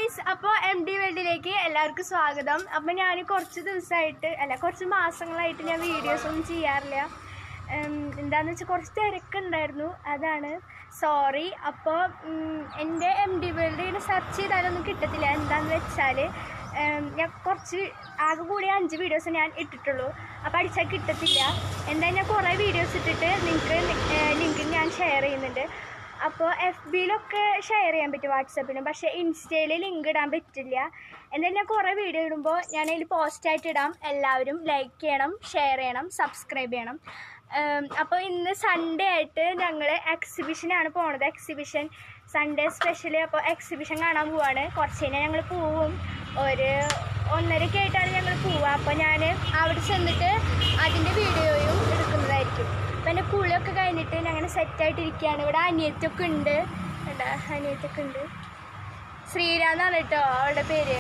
Guys, അപ്പോൾ MD വേൾഡിലേക്ക് എല്ലാവർക്കും സ്വാഗതം. അപ്പോൾ ഞാൻ കുറച്ച് മാസങ്ങളായിട്ട് ഞാൻ വീഡിയോസ് ഒന്നും ചെയ്യാറില്ല. എന്താണെന്ന് വെച്ചാൽ കുറച്ച് തിരക്കുണ്ടായിരുന്നു, അതാണ് സോറി. അപ്പോൾ എൻ്റെ MD വേൾഡ് സെർച്ച് ചെയ്താലൊന്നും കിട്ടത്തില്ല. എന്താണെന്ന് വെച്ചാൽ ഞാൻ ആകെ കൂടി 5 വീഡിയോസ് ഞാൻ ഇട്ടിട്ടുള്ളൂ. അപ്പോൾ അടിച്ചാൽ കിട്ടത്തില്ല. എന്തായാലും ഞാൻ കുറേ വീഡിയോസ് ഇട്ടിട്ട് നിങ്ങൾക്ക് ലിങ്ക് ഞാൻ ഷെയർ ചെയ്യുന്നുണ്ട്. അപ്പോൾ FBയിലൊക്കെ ഷെയർ ചെയ്യാൻ പറ്റും, വാട്സപ്പിലും. പക്ഷേ ഇൻസ്റ്റയിൽ ലിങ്ക് ഇടാൻ പറ്റില്ല. എന്തായാലും ഞാൻ കുറേ വീഡിയോ ഇടുമ്പോൾ ഞാൻ അതിൽ പോസ്റ്റായിട്ട് ഇടാം. എല്ലാവരും ലൈക്ക് ചെയ്യണം, ഷെയർ ചെയ്യണം, സബ്സ്ക്രൈബ് ചെയ്യണം. അപ്പോൾ ഇന്ന് സൺഡേ ആയിട്ട് ഞങ്ങൾ എക്സിബിഷനാണ് പോണത്. Exhibition Sunday special. അപ്പോൾ എക്സിബിഷൻ കാണാൻ പോവാണ്. കുറച്ച് കഴിഞ്ഞാൽ ഞങ്ങൾ പോവും. ഒരു 1:30 ആയിട്ടാണ് ഞങ്ങൾ പോവുക. അപ്പോൾ ഞാൻ അവിടെ ചെന്നിട്ട് അതിൻ്റെ വീഡിയോയും എടുക്കുന്നതായിരിക്കും. അപ്പം എൻ്റെ കുളിയൊക്കെ കഴിഞ്ഞിട്ട് ഞങ്ങൾ സെറ്റായിട്ടിരിക്കുകയാണ്. ഇവിടെ അനിയത്തൊക്കെ ഉണ്ട്. ശ്രീരാന്നാണ് കേട്ടോ അവളുടെ പേര്.